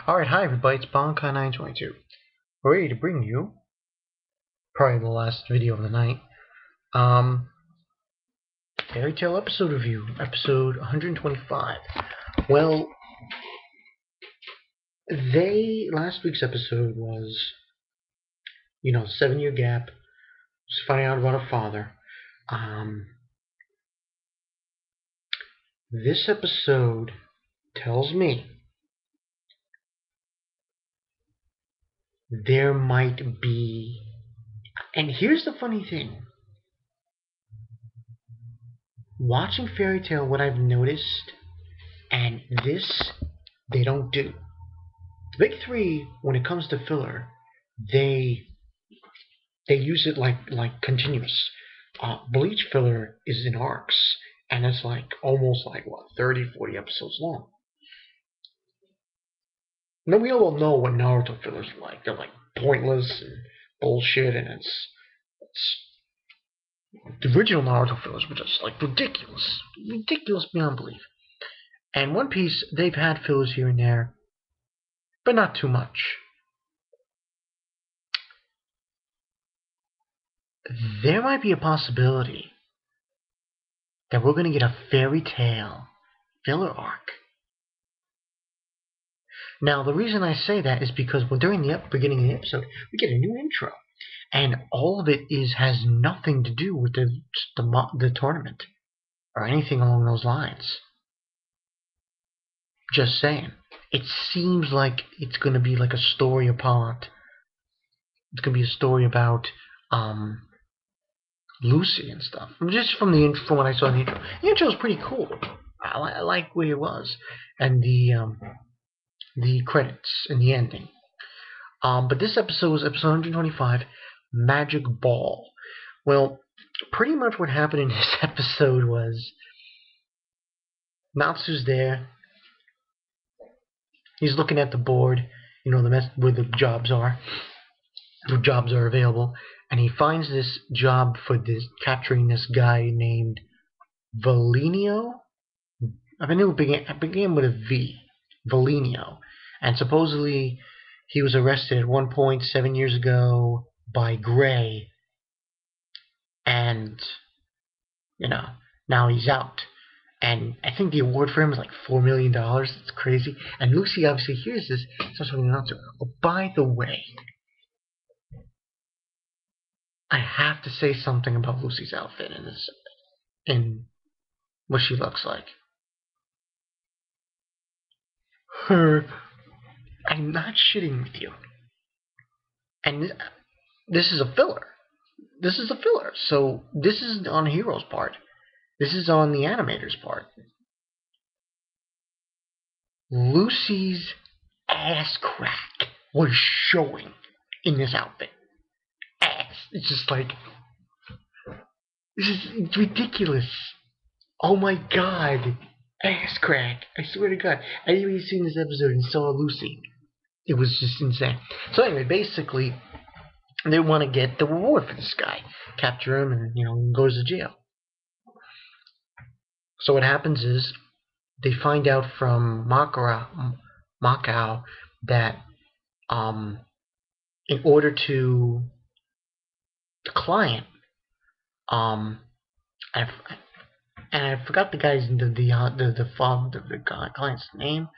Alright, hi everybody, it's Bonkai922. We're ready to bring you probably the last video of the night. Fairy Tale episode review, episode 125. Well, last week's episode was, 7-year gap, just finding out about her father. This episode tells me there might be, and here's the funny thing, watching Fairy Tale, what I've noticed, and this they don't do. The big three, when it comes to filler, they use it like continuous. Bleach filler is in arcs, and it's almost 30, 40 episodes long. Now we all know what Naruto fillers are like. They're pointless and bullshit, and it's the original Naruto fillers were just ridiculous beyond belief. And One Piece, they've had fillers here and there, but not too much. There might be a possibility that we're going to get a Fairy Tale filler arc. Now, the reason I say that is because during the beginning of the episode, we get a new intro, and all of it has nothing to do with the tournament or anything along those lines. Just saying. It seems like it's going to be like a story apart. It's going to be a story about Lucy and stuff. Just from what I saw in the intro. The intro was pretty cool. I like where it was, and the credits and the ending. But this episode was episode 125, Magic Ball. Well, pretty much what happened in this episode was Natsu's there. He's looking at the board, where the jobs are. The jobs are available, and he finds this job for capturing this guy named Valinio. I knew it began with a V. Valinio. And supposedly he was arrested at one point 7 years ago by Gray. And, now he's out. And I think the award for him is $4 million. It's crazy. And Lucy obviously hears this. Starts talking to her. Oh, by the way, I have to say something about Lucy's outfit in what she looks like. I'm not shitting with you. And this is a filler. This is a filler. So this is on Hero's part. This is on the animator's part. Lucy's ass crack was showing in this outfit. Ass. It's just it's ridiculous. Oh my god. Ass crack. I swear to god. Anybody seen this episode and saw Lucy, it was just insane. So anyway, basically, they want to get the reward for this guy. Capture him and, he goes to jail. So what happens is, they find out from Macau that, in order to the client, and I forgot the guy's the client's name,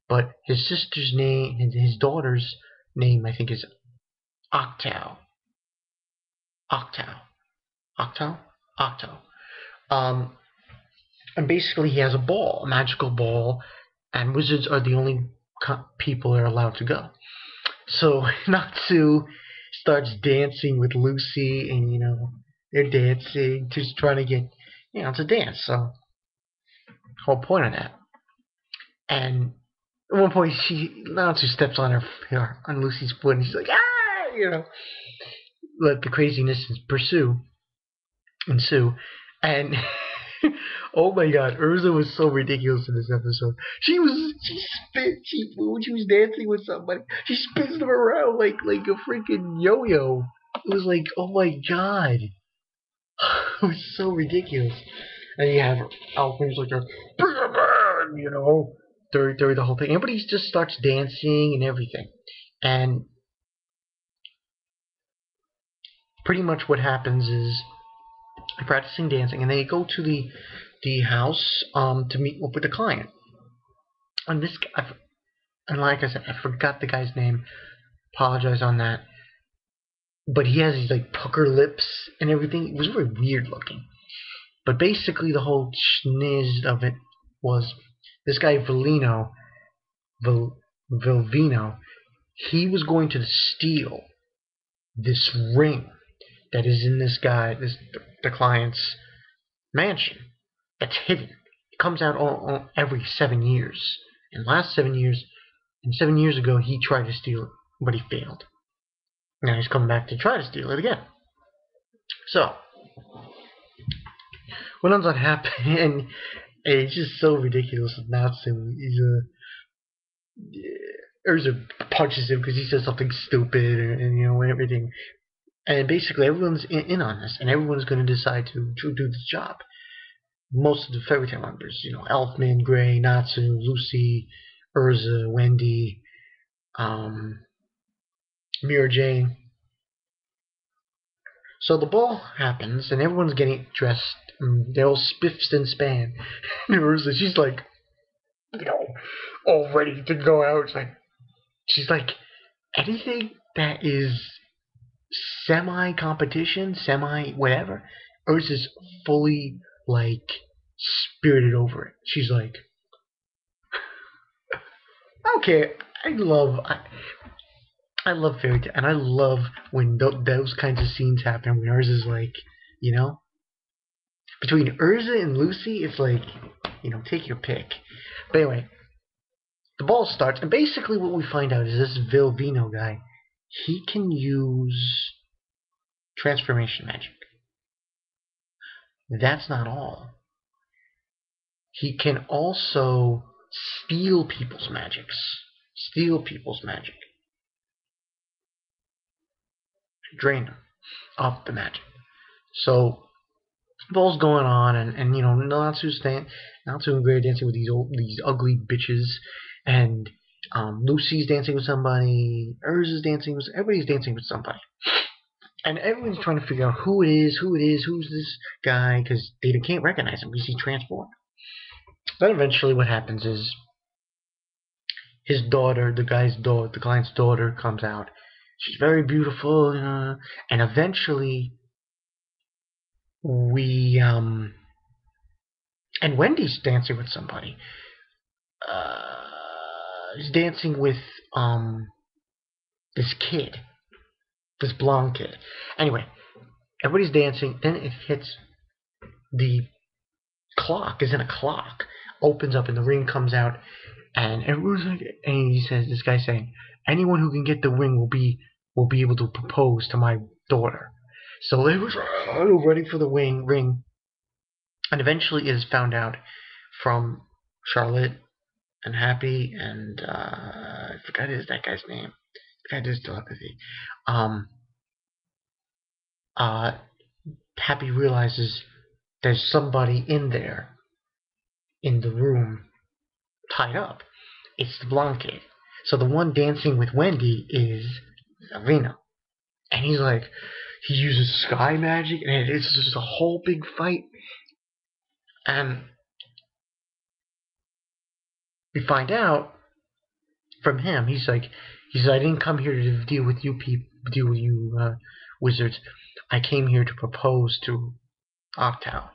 but his sister's name, his daughter's name, I think is Octo. And basically he has a ball, a magical ball, and wizards are the only people that are allowed to go. So Natsu starts dancing with Lucy, and they're dancing, just trying to get, it's a dance. So whole point of that. And at one point Natsu steps on on Lucy's foot, and she's like, ah, let the craziness ensue, and oh my god, ERZA was so ridiculous in this episode. When she was dancing with somebody, she spins them around like a freaking yo-yo. It was oh my god. It was so ridiculous. And you have Alfred's bring him in, during the whole thing. Everybody just starts dancing and everything, and pretty much what happens is practicing dancing, and they go to the house to meet up with the client. And this, and like I said, I forgot the guy's name. Apologize on that. But he has these like pucker lips and everything. It was very weird looking. But basically, the whole schniz of it was this guy Vilvino. He was going to steal this ring that is in the client's mansion. That's hidden. It comes out every 7 years. And last 7 years, and 7 years ago, he tried to steal it, but he failed. Now he's coming back to try to steal it again. So, what ends up happening, and it's just so ridiculous. Natsu, Urza punches him because he says something stupid, and everything. And basically, everyone's in on this, and everyone's going to decide to do this job. Most of the fairy tale members, Elfman, Gray, Natsu, Lucy, Urza, Wendy, Mira Jane. So the ball happens, and everyone's getting dressed. And they're all spiffs and span. And Urza, she's like, all ready to go out. She's like, anything that is semi-competition, semi-whatever, Urza's fully, spirited over it. She's like, okay, I love fairy tale, and I love when those kinds of scenes happen, when Urza's like, between Urza and Lucy, it's like, take your pick. But anyway, the ball starts, and basically what we find out is this Vilvino guy, he can use transformation magic. That's not all. He can also steal people's magics. Drain them of the magic. So the ball's going on, and Natsu's and Gray dancing with these ugly bitches, and Lucy's dancing with somebody, Urza's dancing with, everybody's dancing with somebody. And everyone's trying to figure out who it is, who's this guy, because they can't recognize him because he's transformed. Then eventually what happens is his daughter, the client's daughter, comes out. She's very beautiful, and eventually and Wendy's dancing with somebody. He's dancing with this kid, this blonde kid. Anyway, everybody's dancing. Then it hits the clock. Is in a clock. Opens up and the ring comes out, and everyone's like, and he says, this guy's saying, anyone who can get the ring will be able to propose to my daughter. So they was ready for the ring, and eventually it is found out from Charlotte and Happy and I forgot that guy's name. The guy does telepathy. Happy realizes there's somebody in there, in the room, tied up. It's the blonde kid. So the one dancing with Wendy is Vilvino. And he's like, he uses sky magic, and it's just a whole big fight. And we find out from him, he says, I didn't come here to deal with you wizards. I came here to propose to Octal.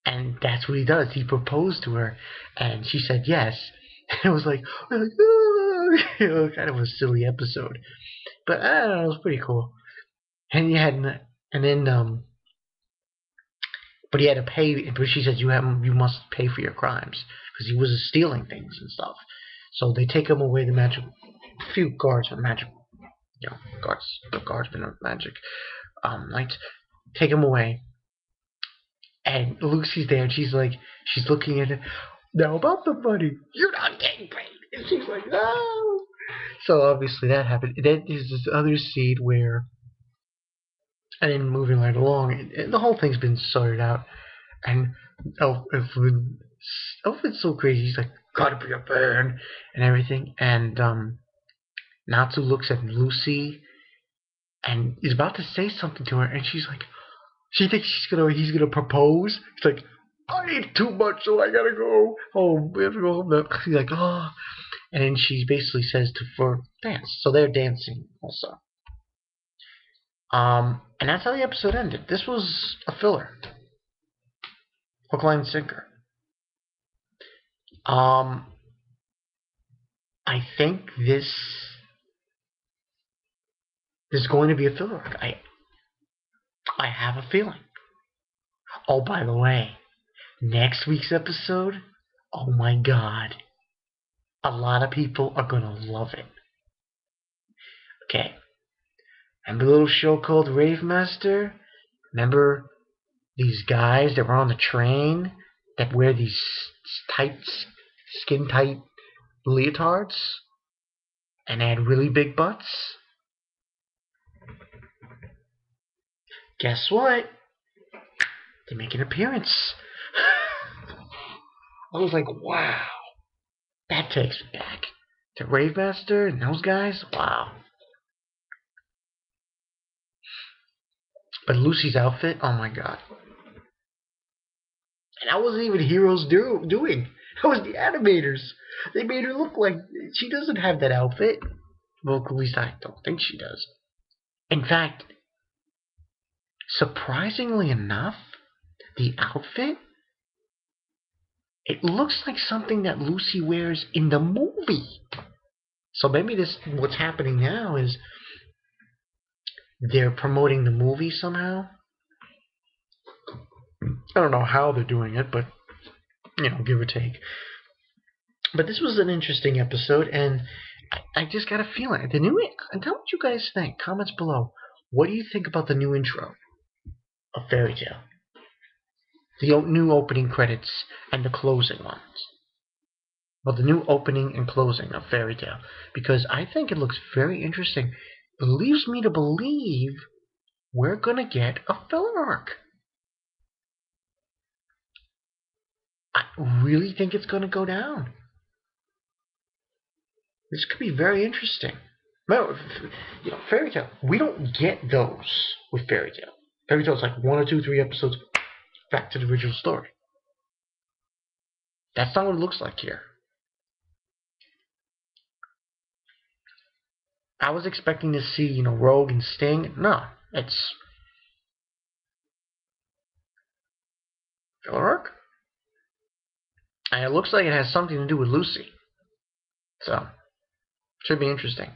And that's what he does. He proposed to her, and she said yes. And it was like, kind of a silly episode, but I don't know, it was pretty cool. And but he had to pay. But she said, you must pay for your crimes, because he was stealing things and stuff. So they take him away. The few guards are magic, guardsmen of magic, knights, take him away. And Lucy's there, and she's looking at it. Now about the money, you're not getting paid. And she's like, no. So obviously that happened. Then there's this other scene where, and then moving right along, the whole thing's been sorted out. And Outfit's so crazy. He's like, gotta be a fan and everything. And Natsu looks at Lucy and is about to say something to her, and she's like, she thinks he's gonna propose. He's like, I ate too much, so I gotta go home. We have to go home now. He's like, oh, and then she basically says for dance. So they're dancing also. And that's how the episode ended. This was a filler, hook, line, and sinker. I think this is going to be a filler. I have a feeling. Oh, by the way, next week's episode, oh my god, a lot of people are gonna love it. Okay, remember the little show called Rave Master? Remember these guys that were on the train that wear these tight, skin tight leotards? And they had really big butts? Guess what? They make an appearance. I was like, wow. That takes me back. To Rave Master and those guys? Wow. But Lucy's outfit? Oh my god. And that wasn't even Heroes doing. That was the animators. They made her look like she doesn't have that outfit. Well, at least I don't think she does. In fact, surprisingly enough, the outfit, it looks like something that Lucy wears in the movie. So maybe what's happening now is they're promoting the movie somehow. I don't know how they're doing it, but give or take. But this was an interesting episode, and I just got a feeling. Tell me what you guys think. Comments below. What do you think about the new intro of Fairy Tail? The new opening credits and the closing ones. Well, the new opening and closing of Fairy Tail. Because I think it looks very interesting. It leaves me to believe we're going to get a filler arc. I really think it's going to go down. This could be very interesting. Well, Fairy Tail, we don't get those with Fairy Tail. Fairy Tail is like 1 or 2, 3 episodes back to the original story. That's not what it looks like here. I was expecting to see, Rogue and Sting. No, it's filler arc. And it looks like it has something to do with Lucy. So, should be interesting.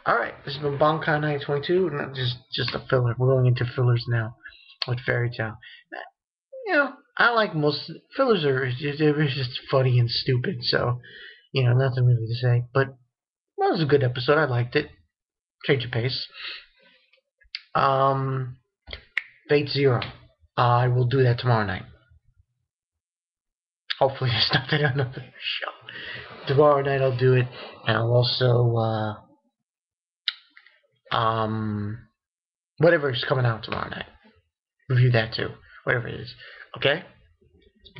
Alright, this has been Bonkai 922. Not just a filler. We're going into fillers now with Fairy Tail. I like most fillers they're just funny and stupid, so nothing really to say. But it was a good episode. I liked it. Change of pace. Fate Zero. I will do that tomorrow night. Hopefully there's nothing on another show. Tomorrow night I'll do it, and I'll also whatever's coming out tomorrow night. Review that too. Whatever it is. Okay?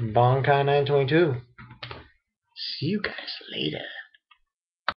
Bonkai 922. See you guys later.